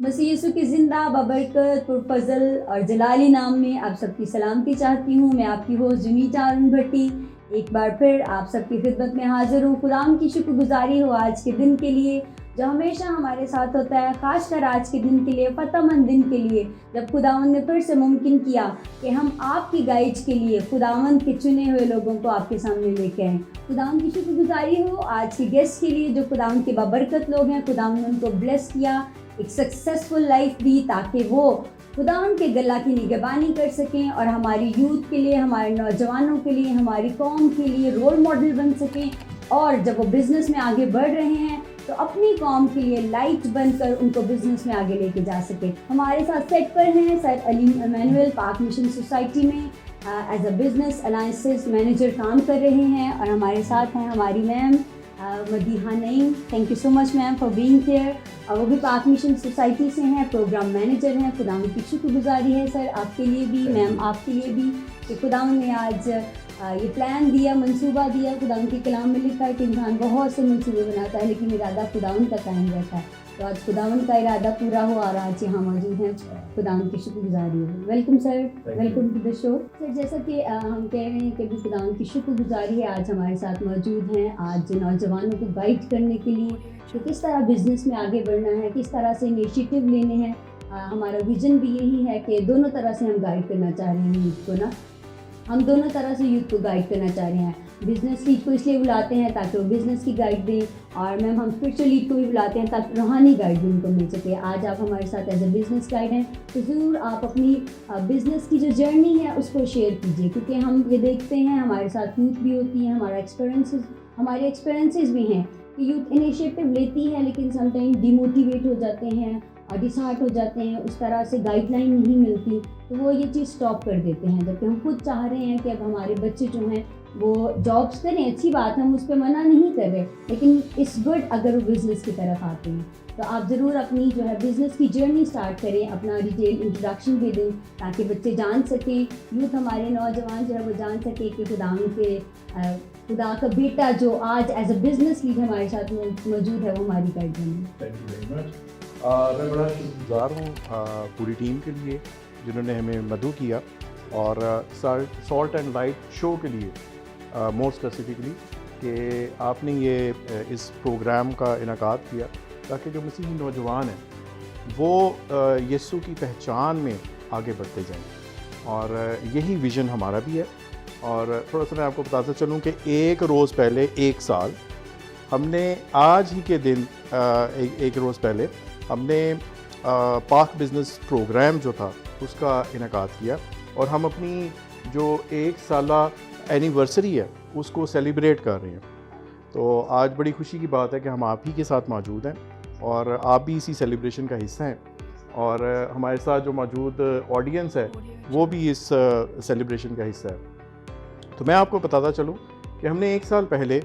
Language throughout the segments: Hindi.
मसीह यीशु की ज़िंदा बबरकत पुरफज़ल और जलाली नाम में आप सबकी सलामती चाहती हूँ। मैं आपकी होस्ट जुनीता अरुण भट्टी एक बार फिर आप सबकी खिदमत में हाज़िर हूँ। खुदाम की शुक्रगुजारी हो आज के दिन के लिए जो हमेशा हमारे साथ होता है, ख़ासकर आज के दिन के लिए, फ़तहमंद दिन के लिए, जब खुदावंद ने फिर से मुमकिन किया कि हम आपकी गाइड के लिए खुदावंद के चुने हुए लोगों को आपके सामने लेके आएँ। खुदावंद की शुक्रगुजारी हो आज के गेस्ट के लिए जो खुदावंद के बाबरकत लोग हैं। खुदावंद ने उनको ब्लेस किया, एक सक्सेसफुल लाइफ दी ताकि वो खुदावंद के गला की निगहबानी कर सकें और हमारी यूथ के लिए, हमारे नौजवानों के लिए, हमारी कौम के लिए रोल मॉडल बन सकें। और जब वो बिज़नेस में आगे बढ़ रहे हैं तो अपनी कौम के लिए लाइट बनकर उनको बिज़नेस में आगे लेके जा सके। हमारे साथ सेट पर हैं sir Aleem Emmanuel, Pak mission society में as a business alliances manager काम कर रहे हैं। और हमारे साथ हैं हमारी ma'am Madiha Naeem. Thank you so much ma'am for being here. और वो भी पाक मिशन सोसाइटी से हैं, प्रोग्राम मैनेजर हैं। खुदावंद की शुक्रगुजारी है सर आपके लिए भी, मैम आपके लिए भी, कि खुदावंद ने आज ये प्लान दिया, मंसूबा दिया। खुदावंद के कलाम में लिखा है कि इंसान बहुत से मंसूबे बनाता है लेकिन इरादा खुदावंद का कायम रहता है। तो आज खुदावंद का इरादा पूरा हो और आज यहाँ मौजूद हैं। खुदावंद की शुक्रगुजारी है। Welcome sir, welcome to the show. Sir जैसा कि हम कह रहे हैं कि भी खुदावंद की शुक्रगुजारी है, आज हमारे साथ मौजूद हैं आज नौजवानों को गाइड करने के लिए कि किस तरह बिज़नेस में आगे बढ़ना है, किस तरह से इनिशिएटिव लेने हैं। हमारा विजन भी यही है कि दोनों तरह से हम गाइड करना चाह रहे हैं यूथ को ना, हम दोनों तरह से यूथ को गाइड करना चाह रहे हैं। बिज़नेस लीड को इसलिए बुलाते हैं ताकि वो बिज़नेस की गाइड दें, और मैम हम स्पिरिचुअल लीड को भी बुलाते हैं ताकि रूहानी गाइड भी उनको मिल सके। आज आप हमारे साथ एज ए बिज़नेस गाइड हैं तो ज़रूर आप अपनी बिज़नेस की जो जर्नी है उसको शेयर कीजिए, क्योंकि हम ये देखते हैं हमारे साथ यूथ भी होती है, हमारे एक्सपीरियंसेस भी हैं कि यूथ इनिशिएटिव लेती है लेकिन समटाइम डिमोटिवेट हो जाते हैं और डिसहार्ट हो जाते हैं, उस तरह से गाइडलाइन नहीं मिलती तो वो ये चीज़ स्टॉप कर देते हैं। जबकि हम खुद चाह रहे हैं कि अब हमारे बच्चे जो हैं वो जॉब्स करें, अच्छी बात है, हम उस पर मना नहीं कर रहे, लेकिन इट्स गुड अगर वो बिज़नेस की तरफ आते हैं। तो आप ज़रूर अपनी जो है बिज़नेस की जर्नी स्टार्ट करें, अपना डिटेल इंट्रोडक्शन भी दें ताकि बच्चे जान सकें, यूथ हमारे नौजवान जो है वो जान सके कि खुदा का बेटा जो आज एज अ बिज़नेस लीड हमारे साथ मौजूद है वो हमारी गाइड बने। Thank you very much. मैं बड़ा शुक्रगुजार हूँ पूरी टीम के लिए जिन्होंने हमें मदद किया, और सॉल्ट एंड लाइट शो के लिए मोर स्पेसिफिकली कि आपने ये इस प्रोग्राम का इनेकाद किया ताकि जो मसीही नौजवान हैं वो यीशु की पहचान में आगे बढ़ते जाएं, और यही विज़न हमारा भी है। और थोड़ा सा मैं आपको बताता चलूँ कि एक रोज़ पहले, एक साल हमने आज ही के दिन एक रोज़ पहले हमने पाक बिज़नेस प्रोग्राम जो था उसका इनेकाद किया, और हम अपनी जो 1 साला एनिवर्सरी है उसको सेलिब्रेट कर रहे हैं। तो आज बड़ी खुशी की बात है कि हम आप ही के साथ मौजूद हैं और आप भी इसी सेलिब्रेशन का हिस्सा हैं, और हमारे साथ जो मौजूद ऑडियंस है वो भी इस सेलिब्रेशन का हिस्सा है। तो मैं आपको बताता चलूँ कि हमने 1 साल पहले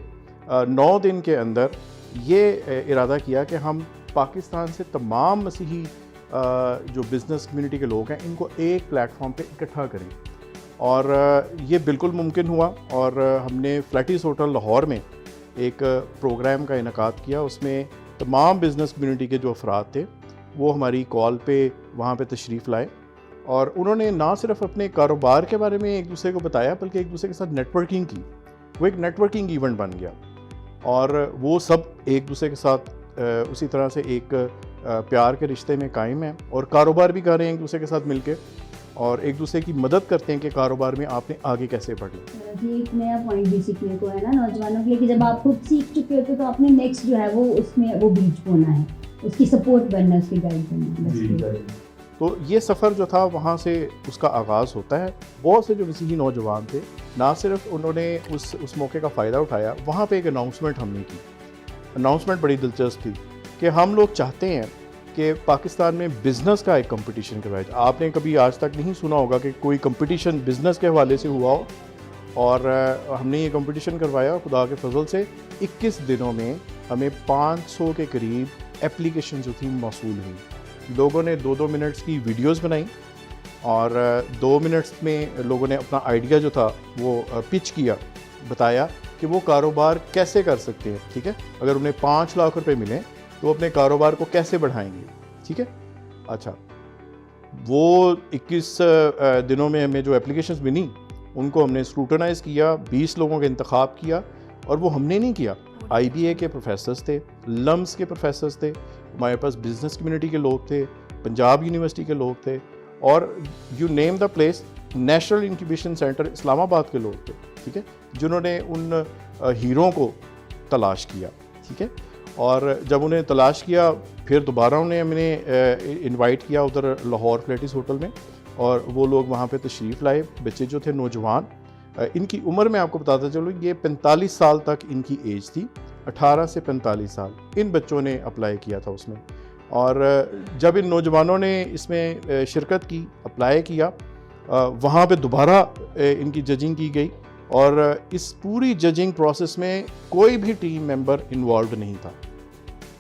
9 दिन के अंदर ये इरादा किया कि हम पाकिस्तान से तमाम मसीही जो बिज़नेस कम्युनिटी के लोग हैं इनको एक प्लेटफॉर्म पे इकट्ठा करें, और ये बिल्कुल मुमकिन हुआ। और हमने फ्लैटिस होटल लाहौर में एक प्रोग्राम का इनेकाद किया, उसमें तमाम बिज़नेस कम्युनिटी के जो अफराद थे वो हमारी कॉल पे वहाँ पे तशरीफ़ लाए, और उन्होंने ना सिर्फ अपने कारोबार के बारे में एक दूसरे को बताया बल्कि एक दूसरे के साथ नेटवर्किंग की। वो एक नेटवर्किंग इवेंट बन गया, और वो सब एक दूसरे के साथ उसी तरह से एक प्यार के रिश्ते में कायम हैं, और कारोबार भी कर रहे हैं एक दूसरे के साथ मिलके, और एक दूसरे की मदद करते हैं कि कारोबार में आपने आगे कैसे बढ़ना। ये एक नया पॉइंट भी सीखने को है ना नौजवानों के लिए कि जब आप खुद सीख चुके होते तो आपने नेक्स्ट जो है वो उसमें वो बीच बोना है, उसकी सपोर्ट बनना, उसकी गाइड बनना। तो ये सफ़र जो था वहाँ से उसका आगाज़ होता है। बहुत से जो मसीही नौजवान थे ना सिर्फ उन्होंने उस मौके का फ़ायदा उठाया, वहाँ पे एक अनाउंसमेंट हमने की। अनाउंसमेंट बड़ी दिलचस्प थी कि हम लोग चाहते हैं कि पाकिस्तान में बिज़नेस का एक कंपटीशन करवाया जाए। आपने कभी आज तक नहीं सुना होगा कि कोई कंपटीशन बिज़नेस के हवाले से हुआ हो, और हमने ये कंपटीशन करवाया। खुदा के फजल से 21 दिनों में हमें 500 के करीब एप्लीकेशन जो थी मौसूल हुई। लोगों ने 2-2 मिनट्स की वीडियोस बनाई, और 2 मिनट्स में लोगों ने अपना आइडिया जो था वो पिच किया, बताया कि वो कारोबार कैसे कर सकते हैं। ठीक है, अगर उन्हें 5 लाख रुपए मिले तो अपने कारोबार को कैसे बढ़ाएंगे। ठीक है, अच्छा, वो 21 दिनों में हमें जो एप्लीकेशंस मिली उनको हमने स्क्रूटनाइज़ किया, 20 लोगों का इंतखाब किया, और वो हमने नहीं किया, IBA के प्रोफेसर्स थे, लम्स के प्रोफेसर्स थे, हमारे पास बिजनेस कम्युनिटी के लोग थे, पंजाब यूनिवर्सिटी के लोग थे, और you name the place, national incubation centre Islamabad के लोग थे, ठीक है, जिन्होंने उन हीरों को तलाश किया, ठीक है। और जब उन्हें तलाश किया, फिर दोबारा उन्हें हमने इनवाइट किया उधर लाहौर फ्लैटिस होटल में, और वो लोग वहाँ पे तशरीफ़ लाए। बच्चे जो थे नौजवान, इनकी उम्र मैं आपको बताता चलूँ, ये 45 साल तक इनकी एज थी, 18 से 45 साल इन बच्चों ने अप्लाई किया था उसमें। और जब इन नौजवानों ने इसमें शिरकत की, अप्लाई किया, वहाँ पे दोबारा इनकी जजिंग की गई, और इस पूरी जजिंग प्रोसेस में कोई भी टीम मेंबर इन्वॉल्व नहीं था।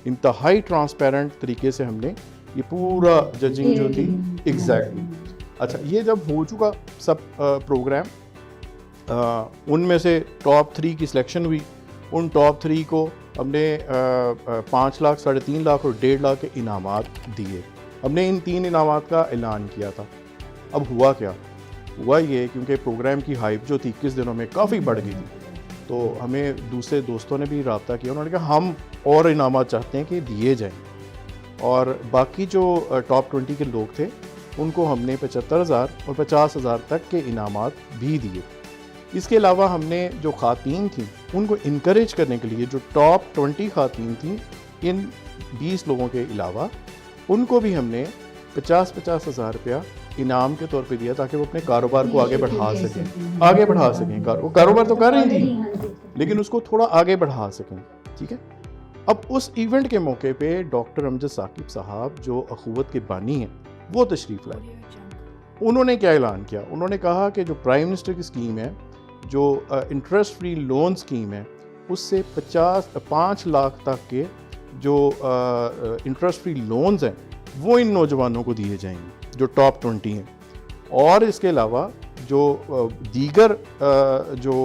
इंतहाई ट्रांसपेरेंट तरीके से हमने ये पूरा जजिंग जो थी, एग्जैक्टली। अच्छा, ये जब हो चुका सब प्रोग्राम, उनमें से टॉप 3 की सिलेक्शन हुई। उन टॉप 3 को हमने 5 लाख, 3.5 लाख और 1.5 लाख के इनामात दिए। हमने इन 3 इनामात का ऐलान किया था। अब हुआ क्या? हुआ ये, क्योंकि प्रोग्राम की हाइप जो थी 21 दिनों में काफ़ी बढ़ गई थी, तो हमें दूसरे दोस्तों ने भी रब्ता किया। उन्होंने कहा हम और इनामात चाहते हैं कि दिए जाएं, और बाकी जो टॉप 20 के लोग थे उनको हमने 75,000 और 50,000 तक के इनामात भी दिए। इसके अलावा हमने जो ख़ातीन थी उनको इनकरेज करने के लिए, जो टॉप 20 ख़ातीन थी इन 20 लोगों के अलावा, उनको भी हमने 50,000 रुपया इनाम के तौर पे दिया, ताकि वो अपने कारोबार को आगे बढ़ा सकें, आगे बढ़ा सकें। वो कारोबार तो कर रही थी, लेकिन उसको थोड़ा आगे बढ़ा सकें, ठीक है। अब उस इवेंट के मौके पे डॉक्टर अमजद साकिब साहब, जो अखुवत के बानी हैं, वो तशरीफ़ लाए। उन्होंने क्या ऐलान किया? उन्होंने कहा कि जो प्राइम मिनिस्टर की स्कीम है, जो इंटरेस्ट फ्री लोन स्कीम है, उससे 5 लाख तक के जो इंटरेस्ट फ्री लोन्स हैं वो इन नौजवानों को दिए जाएंगे जो टॉप 20 हैं। और इसके अलावा जो दीगर जो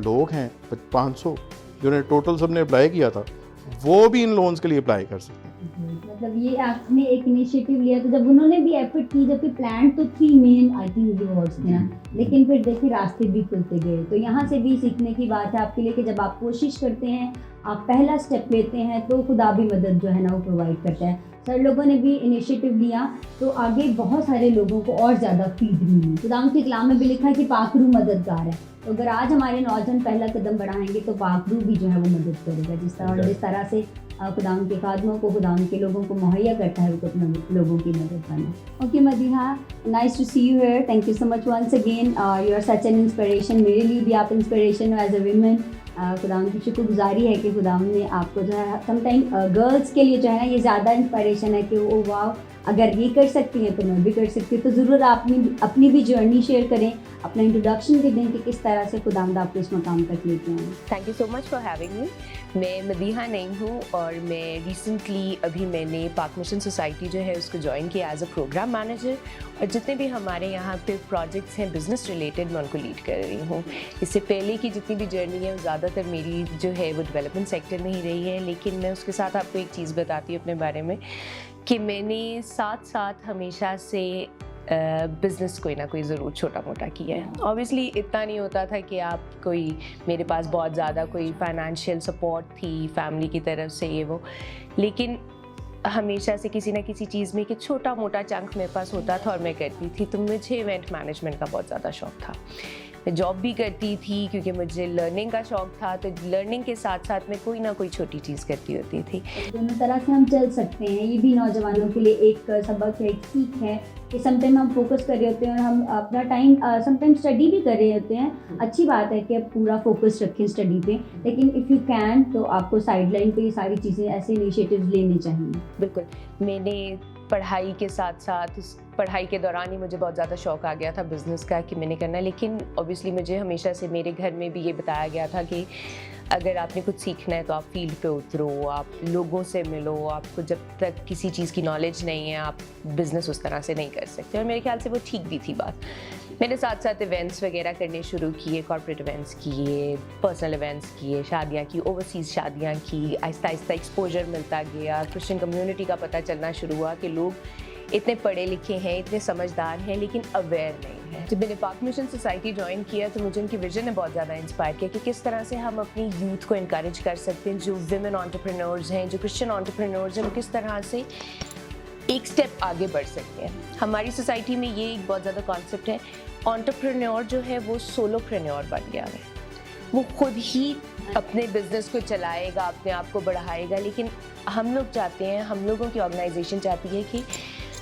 लोग हैं 500 जिन्होंने टोटल सबने अप्लाई किया था, वो भी इन लोन्स के लिए अप्लाई कर सकते हैं। मतलब ये आपने एक इनिशिएटिव लिया, तो जब उन्होंने भी एफर्ट की, जबकि प्लान तो 3 मेन आई थिंक रिवॉर्ड्स थे ना, लेकिन फिर देखिए रास्ते भी खुलते गए। तो यहाँ से भी सीखने की बात है आपके लिए कि जब आप कोशिश करते हैं, आप पहला स्टेप लेते हैं, तो खुदा भी मदद जो है ना वो प्रोवाइड करता है। सर लोगों ने भी इनिशिएटिव लिया, तो आगे बहुत सारे लोगों को और ज़्यादा फीड मिली। खुदा के कलाम में भी लिखा है कि पाखरू मददगार है। तो अगर आज हमारे नौजवान पहला कदम बढ़ाएंगे, तो पाखरू भी जो है वो मदद करेगा। जिस तरह से खुदा के खादमों को, खुदा के लोगों को मुहैया करता है, वो अपने लोगों की मदद करना। Okay Madiha, nice to see you here, thank you so much once again, you are such an inspiration. मेरे लिए भी आप इंस्पिरेशन हो एज अ वीमेन। खुदा की शुक्रगुजारी है कि खुदा ने आपको जो है, समटाइम गर्ल्स के लिए जो है ना ये ज़्यादा इंस्पिरेशन है कि वो वाह, अगर ये कर सकती हैं तो मैं भी कर सकती हूँ। तो ज़रूर आप अपनी भी जर्नी शेयर करें, अपना इंट्रोडक्शन भी दें कि किस तरह से खुदावंद आपको इस मकाम तक लेके आए। Thank you so much for having me. मैं मदीहा नईम हूँ, और मैं रिसेंटली अभी मैंने पाक मिशन सोसाइटी जो है उसको ज्वाइन किया एज अ प्रोग्राम मैनेजर, और जितने भी हमारे यहाँ पे प्रोजेक्ट्स हैं बिज़नेस रिलेटेड, मैं उनको लीड कर रही हूँ। इससे पहले की जितनी भी जर्नी है वो ज़्यादातर मेरी जो है वो डेवलपमेंट सेक्टर में ही रही है, लेकिन मैं उसके साथ आपको एक चीज़ बताती हूँ अपने बारे में, कि मैंने साथ साथ हमेशा से बिज़नेस कोई ना कोई ज़रूर छोटा मोटा किया है। ऑब्वियसली इतना नहीं होता था कि आप कोई, मेरे पास बहुत ज़्यादा कोई फाइनेंशियल सपोर्ट थी फैमिली की तरफ से ये वो, लेकिन हमेशा से किसी ना किसी चीज़ में कि छोटा मोटा चंक मेरे पास होता था और मैं करती थी। तो मुझे इवेंट मैनेजमेंट का बहुत ज़्यादा शौक़ था। मैं जॉब भी करती थी क्योंकि मुझे लर्निंग का शौक़ था, तो लर्निंग के साथ साथ मैं कोई ना कोई छोटी चीज़ करती होती थी। दोनों तरह से हम चल सकते हैं, ये भी नौजवानों के लिए एक सबक है, एक सीख है कि समटाइम हम फोकस कर रहे होते हैं और हम अपना टाइम समटाइम स्टडी भी कर रहे होते हैं। अच्छी बात है कि आप पूरा फोकस रखें स्टडी पे, लेकिन इफ़ यू कैन तो आपको साइड लाइन पे ये सारी चीज़ें, ऐसे इनिशिएटिव्स लेने चाहिए। बिल्कुल, मैंने पढ़ाई के साथ साथ, पढ़ाई के दौरान ही मुझे बहुत ज़्यादा शौक़ आ गया था बिज़नेस का कि मैंने करना है, लेकिन ऑब्वियसली मुझे हमेशा से मेरे घर में भी ये बताया गया था कि अगर आपने कुछ सीखना है तो आप फील्ड पे उतरो, आप लोगों से मिलो, आपको जब तक किसी चीज़ की नॉलेज नहीं है आप बिज़नेस उस तरह से नहीं कर सकते। और मेरे ख्याल से वो ठीक भी थी बात। मैंने साथ साथ इवेंट्स वगैरह करने शुरू किए, कॉर्पोरेट इवेंट्स किए, पर्सनल इवेंट्स किए, शादियाँ की, ओवरसीज़ शादियाँ की। आहिस्ता आहिस्ता एक्सपोजर मिलता गया, क्रिश्चियन कम्युनिटी का पता चलना शुरू हुआ कि लोग इतने पढ़े लिखे हैं, इतने समझदार हैं, लेकिन अवेयर नहीं है। जब मैंने पाक मिशन सोसाइटी ज्वाइन किया तो मुझे उनकी विजन ने बहुत ज़्यादा इंस्पायर किया कि किस तरह से हम अपनी यूथ को इनकरेज कर सकते हैं, जो विमेन एंटरप्रेन्योर्स हैं, जो क्रिश्चियन एंटरप्रेन्योर्स हैं, वो किस तरह से एक स्टेप आगे बढ़ सकते हैं। हमारी सोसाइटी में ये एक बहुत ज़्यादा कॉन्सेप्ट है, एंटरप्रेन्योर जो है वो सोलोप्रेन्योर बन गया है, वो खुद ही अपने बिजनेस को चलाएगा, अपने आप को बढ़ाएगा। लेकिन हम लोग चाहते हैं, हम लोगों की ऑर्गेनाइजेशन चाहती है कि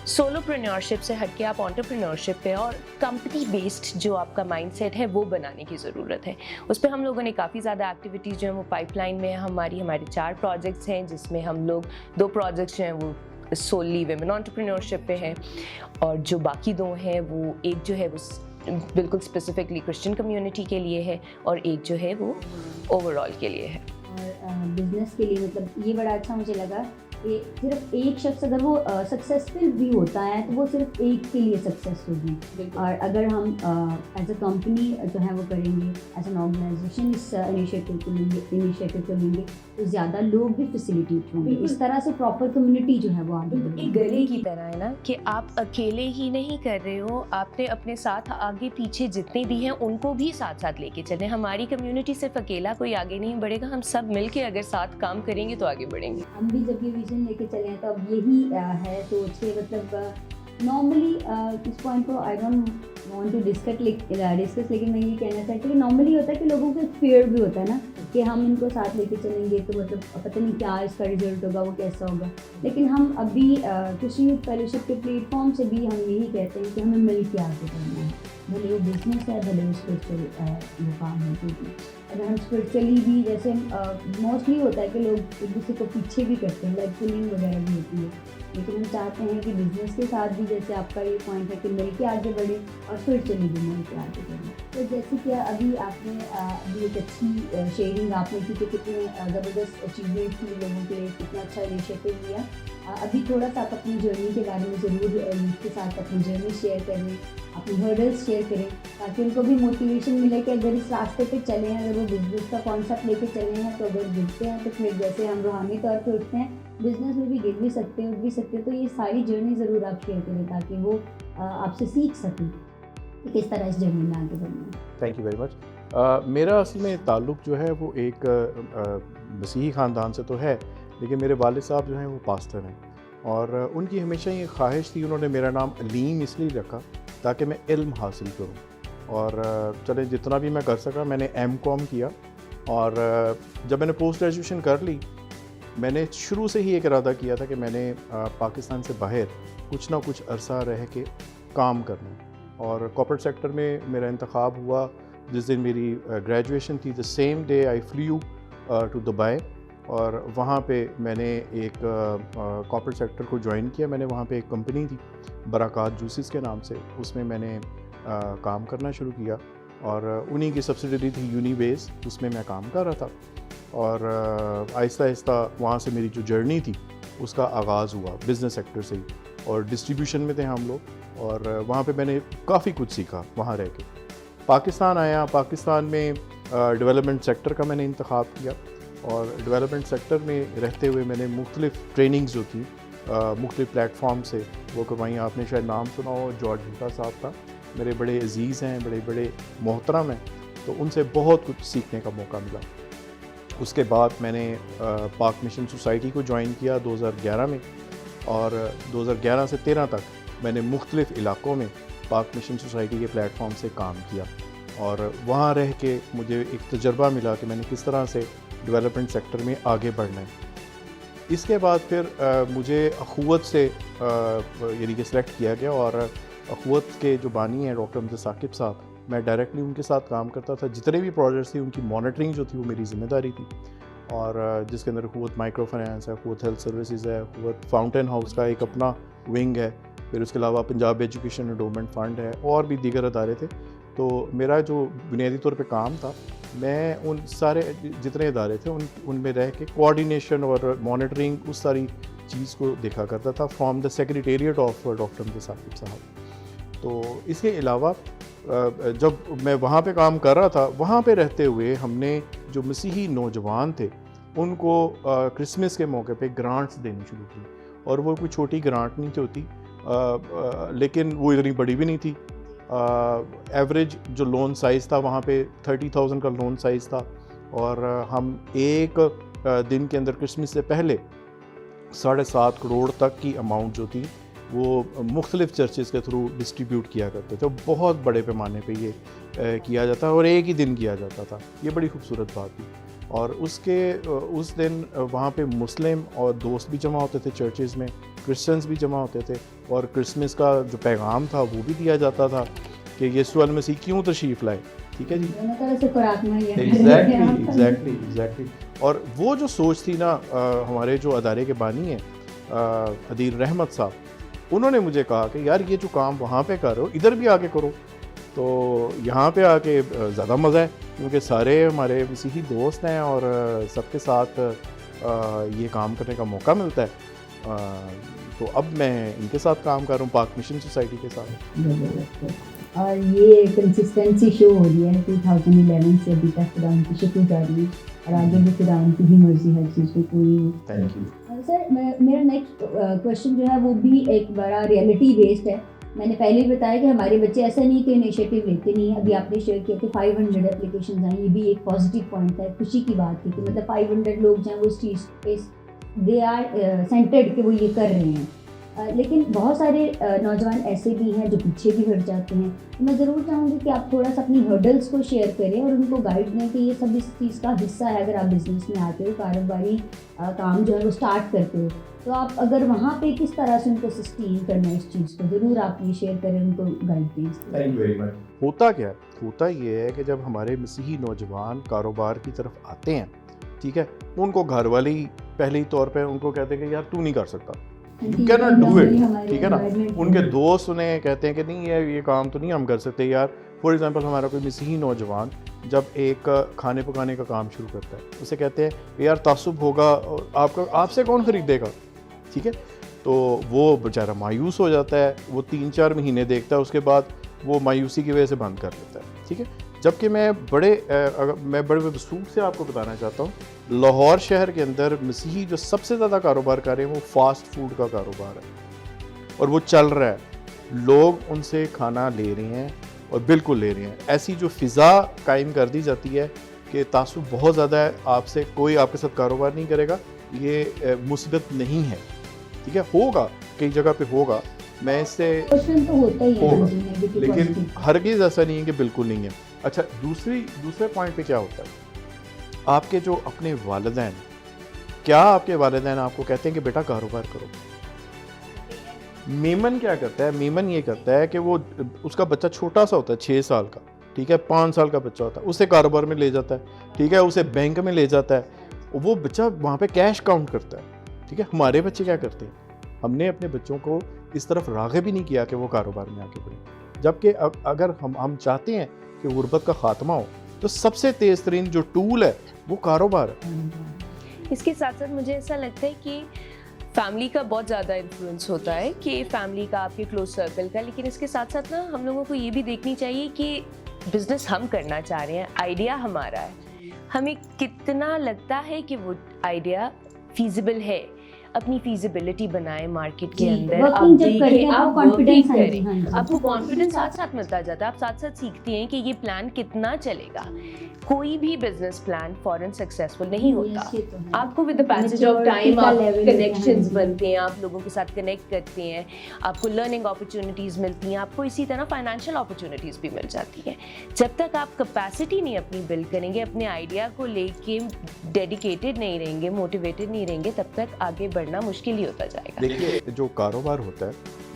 सोलोप्रेन्योरशिप से हटके आप एंटरप्रेन्योरशिप पे और कंपनी बेस्ड जो आपका माइंडसेट है वो बनाने की ज़रूरत है। उस पर हम लोगों ने काफ़ी ज़्यादा एक्टिविटीज़ जो हैं वो पाइपलाइन में है। हमारे 4 प्रोजेक्ट्स हैं, जिसमें हम लोग 2 प्रोजेक्ट्स जो हैं वो सोली विमेन एंटरप्रेन्योरशिप पे है, और जो बाकी 2 हैं वो एक जो है वो बिल्कुल स्पेसिफिकली क्रिश्चियन कम्युनिटी के लिए है, और एक जो है वो ओवरऑल के लिए है। और बिजनेस के लिए मतलब ये बड़ा अच्छा मुझे लगा कि सिर्फ एक शख्स अगर वो सक्सेसफुल भी होता है तो वो सिर्फ एक के लिए सक्सेसफुल है, और अगर हम एज अ कंपनी जो है वो करेंगे, एज एन ऑर्गेनाइजेशन इस इनिशिएटिव को लेंगे तो ज़्यादा लोग भी फैसिलिटेट होंगे। इस तरह से प्रॉपर कम्युनिटी जो है वो आगे बढ़ेगी। एक गले की तरह है ना, कि आप अकेले ही नहीं कर रहे हो, आपने अपने साथ आगे पीछे जितने भी हैं उनको भी साथ साथ लेके चले। हमारी कम्युनिटी सिर्फ अकेला कोई आगे नहीं बढ़ेगा, हम सब मिलके अगर साथ काम करेंगे तो आगे बढ़ेंगे। हम भी जब ये विजन लेके चले हैं तो अब यही है सोच के, मतलब नॉर्मली इस पॉइंट को I don't want to discuss, लेकिन मैं ये कहना चाहती हूँ कि नॉर्मली होता है कि लोगों को फियर भी होता है ना कि हम इनको साथ लेके चलेंगे तो मतलब पता नहीं क्या इसका रिजल्ट होगा, वो कैसा होगा। लेकिन हम अभी क्रिश्चियन यूथ फेलोशिप के प्लेटफॉर्म से भी हम यही कहते हैं कि हमें मिल के आगे बढ़ना है, भले वो बिजनेस है, भले वो स्पिरिचुअल वो काम है। क्योंकि अगर हम स्पिरिचुअली भी, जैसे मोस्टली होता है कि लोग एक दूसरे को पीछे भी करते हैं, लाइक पुलिंग वगैरह भी होती है, लेकिन हम चाहते हैं कि बिजनेस के साथ भी, जैसे आपका ये पॉइंट है कि मिल के आगे बढ़े और स्पिरिचुअली भी मिल के आगे बढ़े। तो जैसे कि अभी आपने अभी एक अच्छी शेयरिंग आपने की कि कितने ज़बरदस्त अचीवमेंट थी लोगों के लिए, कितना अच्छा इनिशिएटिव लिया। अभी थोड़ा सा आप अपनी जर्नी के बारे में ज़रूर यूथ के साथ अपनी जर्नी शेयर करें, अपनी हर्डल्स शेयर करें, ताकि उनको भी मोटिवेशन मिले कि अगर इस रास्ते पे चले हैं, अगर वो बिजनेस का कॉन्सेप्ट लेके चले हैं, तो अगर गिरते हैं तो फिर जैसे हम रूहानी तौर पे उठते हैं, बिजनेस में भी गिर भी सकते हैं, उठ भी सकते हैं। तो ये सारी जर्नी ज़रूर आप शेयर करें ताकि वो आपसे सीख सकें कि किस तरह इस जर्नी में आगे बढ़ना है। Thank you very much. मेरा असल में ताल्लुक़ जो है वो एक मसीही ख़ानदान से तो है, लेकिन मेरे वालिद साहब जो हैं वो पास्टर हैं, और उनकी हमेशा ये ख्वाहिश थी, उन्होंने मेरा नाम अलीम इसलिए रखा ताकि मैं इल्म हासिल करूं। और चले जितना भी मैं कर सका, मैंने M.Com किया, और जब मैंने पोस्ट ग्रेजुएशन कर ली, मैंने शुरू से ही एक इरादा किया था कि मैंने पाकिस्तान से बाहर कुछ ना कुछ अरसा रह के काम करना। और कॉर्पोरेट सेक्टर में मेरा इंतखाब हुआ जिस दिन मेरी ग्रेजुएशन थी। The same day I flew to Dubai, और वहाँ पे मैंने एक कॉर्पोरेट सेक्टर को ज्वाइन किया। मैंने वहाँ पे एक कंपनी थी बरक़ात जूसेस के नाम से, उसमें मैंने काम करना शुरू किया, और उन्हीं की सब्सिडरी थी यूनिबेस, उसमें मैं काम कर रहा था। और आहिस्ता आहिस्ता वहाँ से मेरी जो जर्नी थी उसका आगाज़ हुआ बिज़नेस सेक्टर से ही, और डिस्ट्रीब्यूशन में थे हम लोग, और वहाँ पे मैंने काफ़ी कुछ सीखा वहाँ रह के। पाकिस्तान आया, पाकिस्तान में डेवलपमेंट सेक्टर का मैंने इंतखाब किया, और डेवलपमेंट सेक्टर में रहते हुए मैंने मुख्तलिफ़ ट्रेनिंग्स जो थी मुख्तलिफ़ प्लेटफॉर्म से वो करवाई। आपने शायद नाम सुना हो, जॉर्ज भुट्टा साहब का, मेरे बड़े अजीज़ हैं, बड़े बड़े मोहतरम हैं, तो उनसे बहुत कुछ सीखने का मौका मिला। उसके बाद मैंने पाक मिशन सोसाइटी को ज्वाइन किया 2011 में, और 2011 से 13 तक मैंने मुख्तलिफ़ इलाक़ों में पाक मिशन सोसाइटी के प्लेटफॉर्म से काम किया, और वहाँ रह के मुझे एक तजर्बा मिला कि मैंने किस तरह से डेवलपमेंट सेक्टर में आगे बढ़ना है। इसके बाद फिर मुझे अखुवत से यानी कि सिलेक्ट किया गया, और अखुवत के जो बानी हैं डॉक्टर अमजद साकिब साहब, मैं डायरेक्टली उनके साथ काम करता था। जितने भी प्रोजेक्ट्स थी उनकी मॉनिटरिंग जो थी वो मेरी ज़िम्मेदारी थी, और जिसके अंदर अखुवत माइक्रो फाइनेंस है, अखुवत हेल्थ सर्विसेज है, अखुवत फाउंटेन हाउस का एक अपना विंग है, फिर उसके अलावा पंजाब एजुकेशन एंडोमेंट फ़ंड है, और भी दीगर अदारे थे। तो मेरा जो बुनियादी तौर पे काम था, मैं उन सारे जितने इदारे थे उनमें रह के कोऑर्डिनेशन और मॉनिटरिंग उस सारी चीज़ को देखा करता था from the secretariat of doctor Amjad Saqib साहब। तो इसके अलावा जब मैं वहाँ पे काम कर रहा था, वहाँ पे रहते हुए हमने जो मसीही नौजवान थे उनको क्रिसमस के मौके पे ग्रांट्स देनी शुरू की, और वो कोई छोटी ग्रांट नहीं होती, लेकिन वो इतनी बड़ी भी नहीं थी। एवरेज जो लोन साइज़ था वहाँ पे 30,000 का लोन साइज़ था, और हम एक दिन के अंदर क्रिसमस से पहले 7.5 करोड़ तक की अमाउंट जो थी वो मुख्तलिफ़ चर्चेज़ के थ्रू डिस्ट्रीब्यूट किया करते थे। बहुत बड़े पैमाने पे ये किया जाता और एक ही दिन किया जाता था। ये बड़ी खूबसूरत बात थी। और उस दिन वहाँ पे मुस्लिम और दोस्त भी जमा होते थे चर्चेज़ में, क्रिश्चियंस भी जमा होते थे, और क्रिसमस का जो पैगाम था वो भी दिया जाता था कि यीशु अल मसीह क्यों तशरीफ़ लाए। ठीक है जी, एग्जैक्टली। और वो जो सोच थी ना, हमारे जो अदारे के बानी हैं अदील रहमत साहब, उन्होंने मुझे कहा कि यार ये जो काम वहाँ पे कर रहे हो इधर भी आके करो। तो यहाँ पे आके ज़्यादा मज़ा है, क्योंकि सारे हमारे मसीही दोस्त हैं और सबके साथ ये काम करने का मौका मिलता है। तो अब मैं इनके साथ काम कर रहा हूँ, पाक मिशन सोसाइटी के साथ। और ये कंसिस्टेंसी शो हो रही है 2011 से अभी तक, खुदा उनकी शुक्रगुजारी और आगे भी खुदा उनकी ही मर्जी हर चीज़ पे पूरी हो। Thank you sir. मेरा नेक्स्ट क्वेश्चन जो है वो भी एक बड़ा रियलिटी बेस्ड है। मैंने पहले ही बताया कि हमारे बच्चे ऐसा नहीं कि इनिशिएटिव लेते नहीं है। अभी आपने शेयर किया कि 500 एप्लीकेशन आई, ये भी एक पॉजिटिव पॉइंट है, खुशी की बात थी कि मतलब 500 लोग जो हैं वो इस चीज़ पे दे आर सेंटर्ड कि वो ये कर रहे हैं। लेकिन बहुत सारे नौजवान ऐसे भी हैं जो पीछे भी हट जाते हैं। तो मैं ज़रूर चाहूँगी कि आप थोड़ा सा अपनी हर्डल्स को शेयर करें और उनको गाइड दें कि ये सब इस चीज़ का हिस्सा है। अगर आप बिज़नेस में आते हो, कारोबारी काम जो है वो स्टार्ट करते हो, तो आप अगर वहाँ पे किस तरह से उनको सस्टेन करना है इस चीज़ को, ज़रूर आप ये शेयर करें, उनको गाइड दें। Thank you very much. होता क्या है, होता ये है कि जब हमारे मसीही नौजवान कारोबार की तरफ आते हैं, ठीक है, उनको घर वाले ही पहले ही तौर पे उनको कहते हैं कि यार तू नहीं कर सकता, you can not do it, ठीक है ना। उनके दोस्त उन्हें कहते हैं कि नहीं ये काम तो नहीं हम कर सकते यार। फॉर एग्जांपल हमारा कोई मसीही नौजवान जब एक खाने पकाने का काम शुरू करता है, उसे कहते हैं यार तासुब होगा और आपसे कौन ख़रीदेगा, ठीक है। तो वो बेचारा मायूस हो जाता है, वो 3-4 महीने देखता है, उसके बाद वो मायूसी की वजह से बंद कर देता है, ठीक है। जबकि मैं बड़े वसूख से आपको बताना चाहता हूँ, लाहौर शहर के अंदर मसीही जो सबसे ज़्यादा कारोबार कर रहे हैं वो फास्ट फूड का कारोबार है, और वो चल रहा है। लोग उनसे खाना ले रहे हैं और बिल्कुल ले रहे हैं। ऐसी जो फ़िज़ा कायम कर दी जाती है कि तासुब बहुत ज़्यादा है, आपसे कोई आपके साथ कारोबार नहीं करेगा, ये मुसीबत नहीं है, ठीक है। होगा, कई जगह पे होगा, मैं इससे तो होता ही है, होगा, लेकिन हरगिज़ ऐसा नहीं है कि बिल्कुल नहीं है। अच्छा, दूसरे पॉइंट पे क्या होता है, आपके जो अपने वालिदैन, क्या आपके वालिदैन आपको कहते हैं कि बेटा कारोबार करो? मेमन क्या करता है, मेमन ये करता है कि वो उसका बच्चा छोटा सा होता है 6 साल का, ठीक है, 5 साल का बच्चा होता है, उसे कारोबार में ले जाता है, ठीक है, उसे बैंक में ले जाता है, वो बच्चा वहाँ पे कैश काउंट करता है, ठीक है। हमारे बच्चे क्या करते हैं, हमने अपने बच्चों को इस तरफ राग़िब भी नहीं किया कि वो कारोबार में आके बढ़े। जबकि अगर हम चाहते हैं कि गुर्बत का ख़ात्मा हो, तो सबसे तेज़ तरीन जो टूल है वो कारोबार है। इसके साथ साथ मुझे ऐसा लगता है कि फैमिली का बहुत ज़्यादा इन्फ्लुएंस होता है, कि फैमिली का, आपके क्लोज सर्कल का, लेकिन इसके साथ साथ ना हम लोगों को ये भी देखनी चाहिए कि बिज़नेस हम करना चाह रहे हैं, आइडिया हमारा है, हमें कितना लगता है कि वो आइडिया फीजिबल है। अपनी फीजिबिलिटी बनाए मार्केट के अंदर, आप देखें, आप कॉन्फिडेंस करें, आपको कॉन्फिडेंस साथ साथ मिलता जाता है, आप साथ साथ सीखती हैं कि ये प्लान कितना चलेगा। कोई भी बिजनेस प्लान फॉरन सक्सेसफुल नहीं होता, आपको with the passage of time आप कनेक्शंस बनते हैं, आप लोगों के साथ कनेक्ट करते हैं, आपको लर्निंग अपॉर्चुनिटीज़ मिलती हैं, आपको इसी तरह फाइनेंशियल अपॉर्चुनिटीज़ भी मिल जाती हैं। जब तक आप कैपेसिटी नहीं अपनी बिल्ड करेंगे, अपने आइडिया को लेके डेडिकेटेड नहीं रहेंगे, मोटिवेटेड नहीं रहेंगे, तब तक आगे बढ़ना मुश्किल ही होता जाएगा। देखिए, जो कारोबार होता है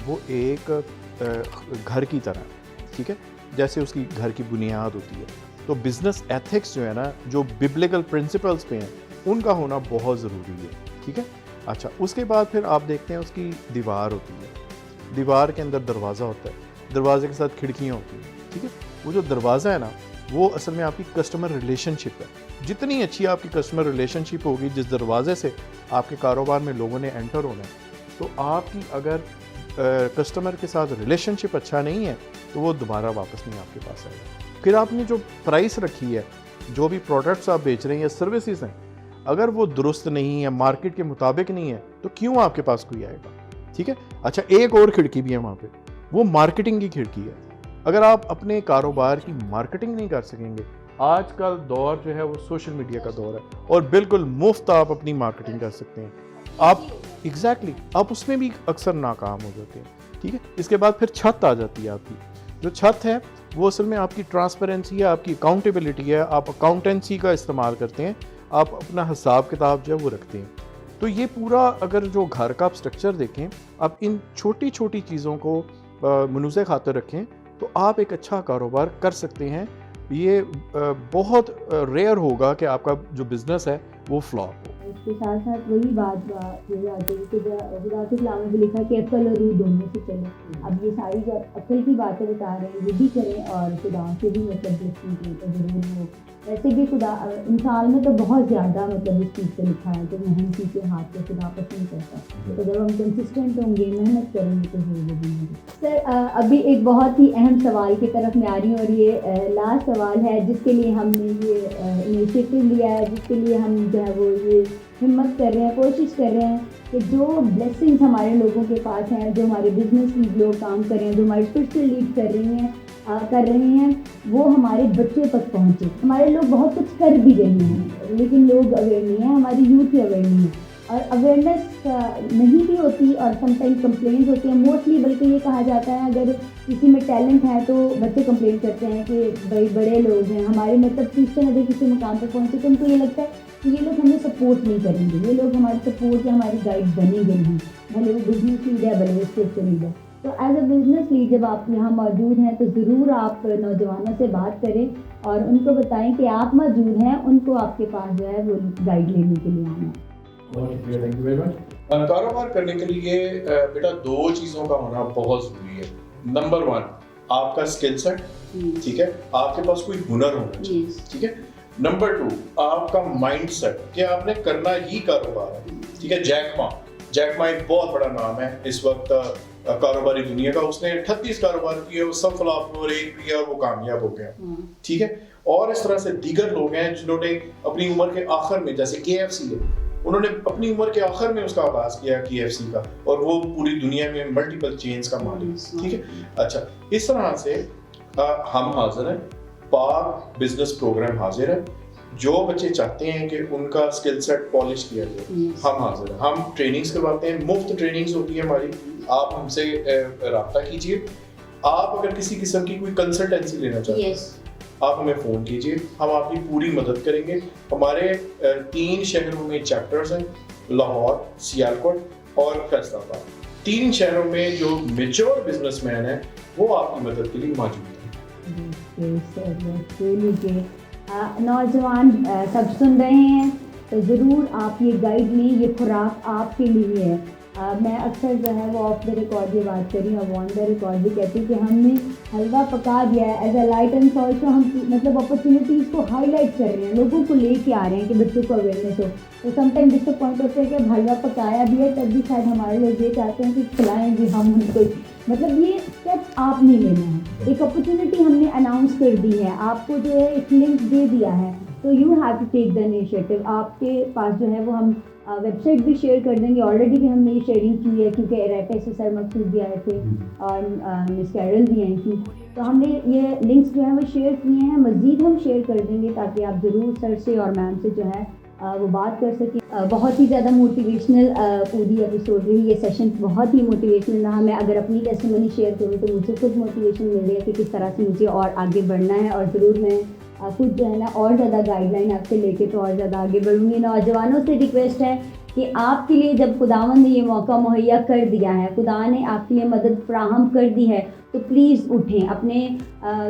वो एक घर की तरह, ठीक है, जैसे उसकी घर की बुनियाद होती है। तो बिजनेस एथिक्स जो है ना, जो बिब्लिकल प्रिंसिपल्स पे हैं, उनका होना बहुत ज़रूरी है, ठीक है। अच्छा, उसके बाद फिर आप देखते हैं उसकी दीवार होती है, दीवार के अंदर दरवाज़ा होता है, दरवाजे के साथ खिड़कियाँ होती हैं, ठीक है। वो जो दरवाज़ा है ना, वो असल में आपकी कस्टमर रिलेशनशिप है। जितनी अच्छी आपकी कस्टमर रिलेशनशिप होगी, जिस दरवाजे से आपके कारोबार में लोगों ने एंटर होना है, तो आपकी अगर कस्टमर के साथ रिलेशनशिप अच्छा नहीं है तो वो दोबारा वापस नहीं आपके पास आएगा। फिर आपने जो प्राइस रखी है, जो भी प्रोडक्ट्स आप बेच रहे हैं या सर्विसेज हैं, अगर वो दुरुस्त नहीं है, मार्केट के मुताबिक नहीं है, तो क्यों आपके पास कोई आएगा? ठीक है। अच्छा, एक और खिड़की भी है वहाँ पे, वो मार्केटिंग की खिड़की है। अगर आप अपने कारोबार की मार्केटिंग नहीं कर सकेंगे, आजकल दौर जो है वो सोशल मीडिया का दौर है और बिल्कुल मुफ्त आप अपनी मार्केटिंग कर सकते हैं। आप एग्जैक्टली आप उसमें भी अक्सर नाकाम हो जाते हैं। ठीक है, इसके बाद फिर छत आ जाती है आपकी। जो छत है वो असल में आपकी ट्रांसपेरेंसी है, आपकी अकाउंटेबिलिटी है, आप अकाउंटेंसी का इस्तेमाल करते हैं, आप अपना हिसाब किताब जो है वो रखते हैं। तो ये पूरा अगर जो घर का आप स्ट्रक्चर देखें, आप इन छोटी छोटी चीज़ों को मनुज़े खातर रखें तो आप एक अच्छा कारोबार कर सकते हैं। ये बहुत रेयर होगा कि आपका जो बिज़नेस है वो फ्लॉप हो। इसके साथ साथ वही बात ये आती है कि खुदा के कलाम में भी लिखा कि अक्ल और रूह दोनों से चले। अब ये सारी जो अक्ल की बातें बता रहे हैं ये भी करें और खुदा से भी मतलब ब्लेसिंग करें तो ज़रूर हो। वैसे भी खुदा इंसान में तो बहुत ज़्यादा मतलब इस चीज़ पे लिखा है, तो मेहनत के हाथ पे खुदा पसंद करता है। तो जब हम कंसिस्टेंट होंगे, मेहनत करेंगे तो होगा भी। सर अभी एक बहुत ही अहम सवाल की तरफ मैं आ रही हूँ और ये लास्ट सवाल है जिसके लिए हमने ये इनिशिएटिव लिया है, जिसके लिए हम जो है वो ये हिम्मत कर रहे हैं, कोशिश कर रहे हैं कि जो ब्लेसिंग्स हमारे लोगों के पास हैं, जो हमारे बिजनेस लोग काम कर रहे हैं, जो हमारे स्पिरिचुअल लीड कर रहे हैं वो हमारे बच्चों तक पहुँचे। हमारे लोग बहुत कुछ कर भी रहे हैं लेकिन लोग अवेयर नहीं है, हमारी यूथ ही अवेयर नहीं है और अवेयरनेस नहीं भी होती और समटाइम कंप्लेंट्स होती हैं मोस्टली। बल्कि ये कहा जाता है अगर किसी में टैलेंट है तो बच्चे कंप्लेन करते हैं कि भाई बड़े लोग हैं हमारे, मतलब क्रिश्चियन अगर किसी मुकाम पर पहुँचे तो उनको ये लगता है कि ये लोग हमें सपोर्ट नहीं करेंगे, ये लोग हमारे सपोर्ट या हमारी गाइड बनेंगे नहीं, भले वो बिजनेस लीड है भले वो स्पिरिचुअल लीड है। तो एज अ बिजनेस लीड जब आप यहाँ मौजूद हैं तो ज़रूर आप नौजवानों से बात करें और उनको बताएं कि आप मौजूद हैं, उनको आपके पास जो है वो गाइड लेने के लिए आना है। Thank you very much. कारोबार करने के लिए बेटा दो चीज़ों का होना बहुत ज़रूरी है। नंबर 1 आपका स्किल सेट, ठीक है, आपके पास कोई हुनर होना चाहिए, ठीक है। नंबर 2 आपका माइंड सेट कि आपने करना ही कारोबार है, ठीक है। जैक मा एक बहुत बड़ा नाम है इस वक्त कारोबारी दुनिया का, उसने 38 कारोबार किए, वो सब फ्लॉप और एक किया वो कामयाब हो गया, ठीक है। और इस तरह से दीगर लोग हैं जिन्होंने अपनी उम्र के आखिर में, जैसे KFC है, उन्होंने अपनी उम्र के आखिर में उसका आगाज किया KFC का और वो पूरी दुनिया में मल्टीपल चेन्स का मालिक, ठीक है। अच्छा, इस तरह से हम हाजिर हैं, पाक बिजनेस प्रोग्राम हाजिर है। जो बच्चे चाहते हैं कि उनका स्किल सेट पॉलिश किया जाए, हम हाजिर हैं। हम ट्रेनिंग्स करवाते हैं, मुफ्त ट्रेनिंग्स होती है हमारी, आप हमसे रब्ता कीजिए। आप अगर किसी किस्म की कोई कंसल्टेंसी लेना चाहते हैं आप हमें फ़ोन कीजिए, हम आपकी पूरी मदद करेंगे। हमारे 3 शहरों में चैप्टर्स हैं, लाहौर, सियालकोट और फैसलाबाद। 3 शहरों में जो मेच्योर बिजनेसमैन हैं वो आपकी मदद के लिए मौजूद हैं। नौजवान सब सुन रहे हैं तो ज़रूर आप ये गाइड लें, ये खुराक आपके लिए है। मैं अक्सर जो है वो ऑफ द रिकॉर्ड ये बात करी और ऑन द रिकॉर्ड भी कहती हूँ कि हमने हलवा पका दिया है as a light and salt. तो हम मतलब अपॉर्चुनिटीज़ को हाईलाइट कर रहे हैं, लोगों को लेके आ रहे हैं कि बच्चों को अवेयरनेस हो। तो समटाइम डिसअपॉइंट होते हैं कि अब हलवा पकाया भी है तब भी शायद हमारे लोग ये चाहते हैं कि खिलाएं भी हम उनको। मतलब ये स्टेप आप नहीं लेना है, एक अपॉर्चुनिटी हमने अनाउंस कर दी है, आपको जो है एक लिंक दे दिया है, तो you have to take the initiative. आपके पास जो है वो हम वेबसाइट भी शेयर कर देंगे, ऑलरेडी भी हमने ये शेयरिंग की है क्योंकि एराटा से सर मकसूद भी आए थे और मिस कैरल भी आई थी, तो हमने ये लिंक्स जो है वो शेयर किए हैं, मज़ीद हम शेयर कर देंगे ताकि आप ज़रूर सर से और मैम से जो है वो बात कर सकें। बहुत ही ज़्यादा मोटिवेशनल पूरी एपिसोड रही, ये सेशन बहुत ही मोटिवेशनल रहा। मैं अगर अपनी टेस्टिमनी शेयर करूँ तो मुझे खुद मोटिवेशन मिल रही है कि किस तरह से मुझे और आगे बढ़ना है और ज़रूर मैं खुद जो है ना और ज़्यादा गाइडलाइन आपसे लेके तो और ज़्यादा आगे बढ़ूँगी। नौजवानों से रिक्वेस्ट है कि आपके लिए जब खुदावंद ने ये मौका मुहैया कर दिया है, खुदा ने आपके लिए मदद फराहम कर दी है, तो प्लीज़ उठें, अपने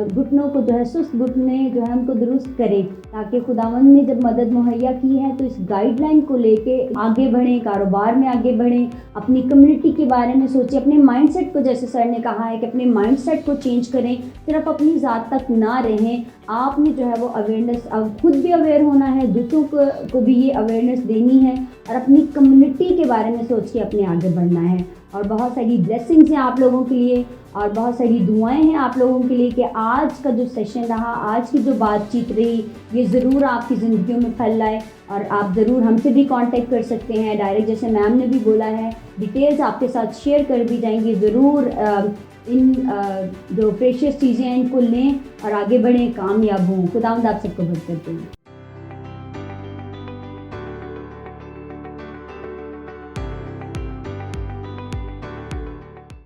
घुटनों को जो है सुस्त घुटने जो है उनको दुरुस्त करें ताकि खुदावंद ने जब मदद मुहैया की है तो इस गाइडलाइन को लेके आगे बढ़ें, कारोबार में आगे बढ़ें, अपनी कम्युनिटी के बारे में सोचें, अपने माइंडसेट को, जैसे सर ने कहा है कि अपने माइंडसेट को चेंज करें, सिर्फ अपनी ज़ात तक ना रहें। आपने जो है वो अवेयरनेस अब खुद भी अवेयर होना है, दूसरों को भी ये अवेयरनेस देनी है और अपनी कम्युनिटी के बारे में सोच के अपने आगे बढ़ना है। और बहुत सारी ब्लेसिंग्स हैं आप लोगों के लिए और बहुत सारी दुआएं हैं आप लोगों के लिए कि आज का जो सेशन रहा, आज की जो बातचीत रही, ये ज़रूर आपकी ज़िंदगियों में फल लाए। और आप ज़रूर हमसे भी कांटेक्ट कर सकते हैं डायरेक्ट, जैसे मैम ने भी बोला है, डिटेल्स आपके साथ शेयर कर दी जाएंगी। ज़रूर इन जो प्रेशियस चीज़ें हैं इनको लें और आगे बढ़ें, कामयाब हों। खुदावंद आप सबको बरकत दें।